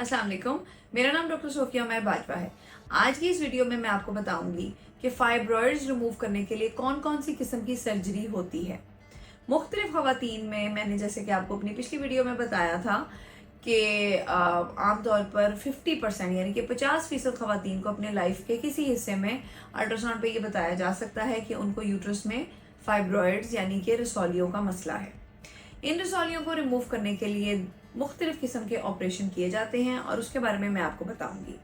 अस्सलाम वालेकुम। मेरा नाम डॉक्टर सोफिया उमैर बाजवा है। आज की इस वीडियो में मैं आपको बताऊंगी कि फाइब्रॉइड्स रिमूव करने के लिए कौन कौन सी किस्म की सर्जरी होती है। मुख्तलिफ खवातीन में मैंने जैसे कि आपको अपनी पिछली वीडियो में बताया था कि आमतौर पर 50% यानी कि 50% खवातीन को अपने लाइफ के किसी हिस्से में अल्ट्रासाउंड पे ये बताया जा सकता है कि उनको यूट्रस में फाइब्रॉइड्स यानी कि रसौलियों का मसला है। इन रसौलियों को रिमूव करने के लिए मुख्तलिफ किस्म के ऑपरेशन किए जाते हैं और उसके बारे में मैं आपको बताऊंगी।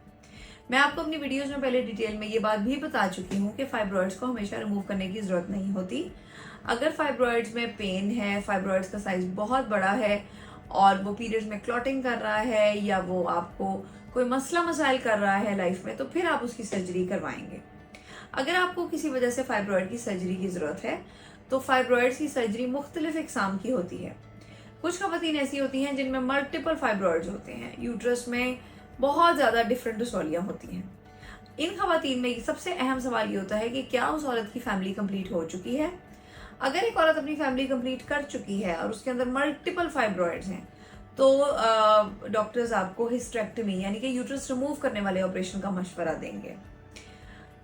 मैं आपको अपनी वीडियोस में पहले डिटेल में ये बात भी बता चुकी हूँ कि फाइब्रॉइड्स को हमेशा रिमूव करने की ज़रूरत नहीं होती। अगर फाइब्रॉइड्स में पेन है, फाइब्रॉइड्स का साइज बहुत बड़ा है और वो पीरियड्स में क्लॉटिंग कर रहा है या वो आपको कोई मसला मसाइल कर रहा है लाइफ में, तो फिर आप उसकी सर्जरी करवाएंगे। अगर आपको किसी वजह से फाइब्रॉइड की सर्जरी की ज़रूरत है तो फाइब्रॉइड्स की सर्जरी मुख्तलिफ इकसाम की होती है। कुछ खवातीन ऐसी होती हैं जिनमें मल्टीपल फाइब्रॉइड्स होते हैं, यूट्रस में बहुत ज़्यादा डिफरेंट रसौलियाँ होती हैं। इन खवातीन में सबसे अहम सवाल ये होता है कि क्या उस औरत की फैमिली कंप्लीट हो चुकी है। अगर एक औरत अपनी फैमिली कंप्लीट कर चुकी है और उसके अंदर मल्टीपल फाइब्रॉइड्स हैं तो डॉक्टर्स आपको हिस्टेरेक्टमी यानी कि यूट्रस रिमूव करने वाले ऑपरेशन का मशवरा देंगे।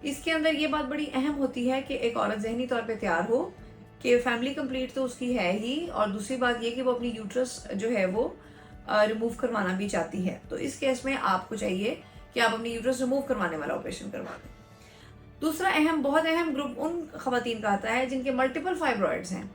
इसके अंदर ये बात बड़ी अहम होती है कि एक औरत जहनी तौर पे तैयार हो कि फैमिली कंप्लीट तो उसकी है ही, और दूसरी बात ये कि वो अपनी यूट्रस जो है वो रिमूव करवाना भी चाहती है। तो इस केस में आपको चाहिए कि आप अपनी यूट्रस रिमूव करवाने वाला ऑपरेशन करवा दें। दूसरा बहुत अहम ग्रुप उन खवातीन का आता है जिनके मल्टीपल फाइब्रॉइड्स हैं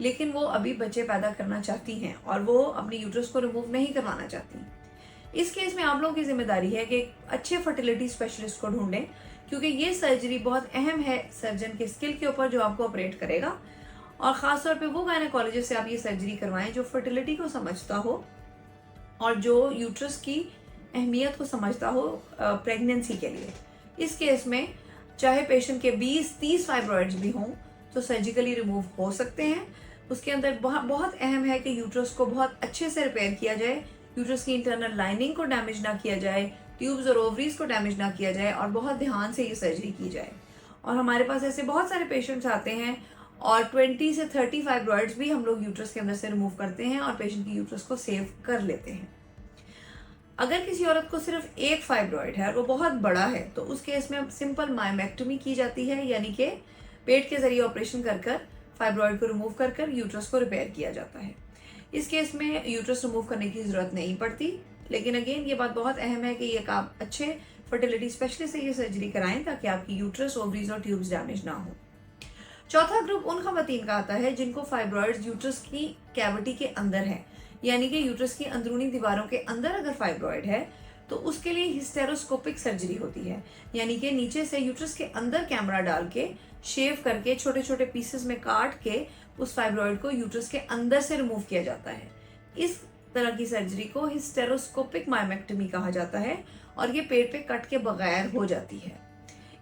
लेकिन वो अभी बच्चे पैदा करना चाहती हैं और वो अपनी यूट्रस को रिमूव नहीं करवाना चाहती। इस केस में आप लोगों की जिम्मेदारी है कि एक अच्छे फर्टिलिटी स्पेशलिस्ट को ढूंढें, क्योंकि ये सर्जरी बहुत अहम है सर्जन के स्किल के ऊपर जो आपको ऑपरेट करेगा, और ख़ासतौर पे वो गायनेकोलॉजिस्ट से आप ये सर्जरी करवाएं जो फर्टिलिटी को समझता हो और जो यूट्रस की अहमियत को समझता हो प्रेगनेंसी के लिए। इस केस में चाहे पेशेंट के 20-30 फाइब्रॉइड्स भी हों तो सर्जिकली रिमूव हो सकते हैं। उसके अंदर बहुत अहम है कि यूट्रस को बहुत अच्छे से रिपेयर किया जाए, यूट्रस की इंटरनल लाइनिंग को डैमेज ना किया जाए, ट्यूब्स और ओवरीज को डैमेज ना किया जाए और बहुत ध्यान से ये सर्जरी की जाए। और हमारे पास ऐसे बहुत सारे पेशेंट्स आते हैं और 20 से 30 फाइब्रॉइड्स भी हम लोग यूट्रस के अंदर से रिमूव करते हैं और पेशेंट की यूट्रस को सेव कर लेते हैं। अगर किसी औरत को सिर्फ एक फाइब्रॉइड है और वो बहुत बड़ा है तो उस केस में सिंपल मायोमेक्टमी की जाती है, यानी कि पेट के जरिए ऑपरेशन कर कर फाइब्रॉइड को रिमूव कर कर यूट्रस को रिपेयर किया जाता है। इस केस में यूट्रस रिमूव करने की ज़रूरत नहीं पड़ती, लेकिन अगेन ये बात बहुत अहम है कि ये आप अच्छे फर्टिलिटी स्पेशलिस्ट से ये सर्जरी कराएं ताकि आपकी यूट्रस, ओवरीज और ट्यूब्स डैमेज ना हो। चौथा ग्रुप उन खवातीन का आता है जिनको फाइब्रॉइड्स यूट्रस की कैविटी के अंदर है, यानी कि यूट्रस की अंदरूनी दीवारों के अंदर अगर फाइब्रॉइड है तो उसके लिए हिस्टेरोस्कोपिक सर्जरी होती है, यानी कि नीचे से यूट्रस के अंदर कैमरा डाल के शेव करके छोटे छोटे पीसेस में काट के उस फाइब्रॉइड को यूट्रस के अंदर से रिमूव किया जाता है। इस तरह की सर्जरी को हिस्टेरोस्कोपिक मायोमेक्टमी कहा जाता है और ये पेट पे कट के बगैर हो जाती है।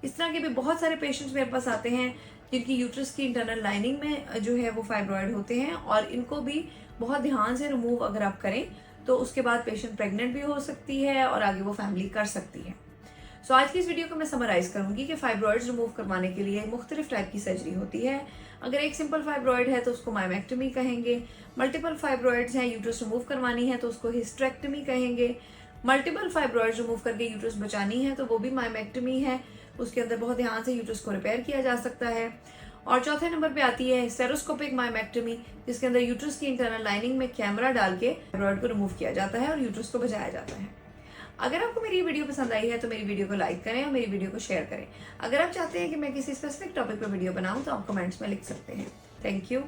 इस तरह के भी बहुत सारे पेशेंट्स मेरे पास आते हैं जिनकी यूट्रस की इंटरनल लाइनिंग में जो है वो फाइब्रॉइड होते हैं और इनको भी बहुत ध्यान से रिमूव अगर आप करें तो उसके बाद पेशेंट प्रेग्नेंट भी हो सकती है और आगे वो फैमिली कर सकती है। सो आज की इस वीडियो को मैं समराइज करूंगी कि फाइब्रॉइड्स रिमूव करवाने के लिए मुख्तलिफ टाइप की सर्जरी होती है। अगर एक सिंपल फाइब्रॉइड है तो उसको मायोमेक्टमी कहेंगे, मल्टीपल फाइब्रॉइड्स हैं यूट्रस रिमूव करवानी है तो उसको हिस्टेरेक्टमी कहेंगे, मल्टीपल फाइब्रॉइड्स रिमूव करके यूट्रस बचानी है तो वो भी मायोमेक्टमी है, उसके अंदर बहुत ध्यान से यूट्रस को रिपेयर किया जा सकता है। और चौथे नंबर पे आती है हिस्टेरोस्कोपिक मायोमेक्टमी, जिसके अंदर यूट्रस की इंटरनल लाइनिंग में कैमरा डाल के फाइब्रॉइड को रिमूव किया जाता है और यूट्रस को बचाया जाता है। अगर आपको मेरी वीडियो पसंद आई है तो मेरी वीडियो को लाइक करें और मेरी वीडियो को शेयर करें। अगर आप चाहते हैं कि मैं किसी स्पेसिफिक टॉपिक पर वीडियो बनाऊं तो आप कमेंट्स में लिख सकते हैं। Thank you.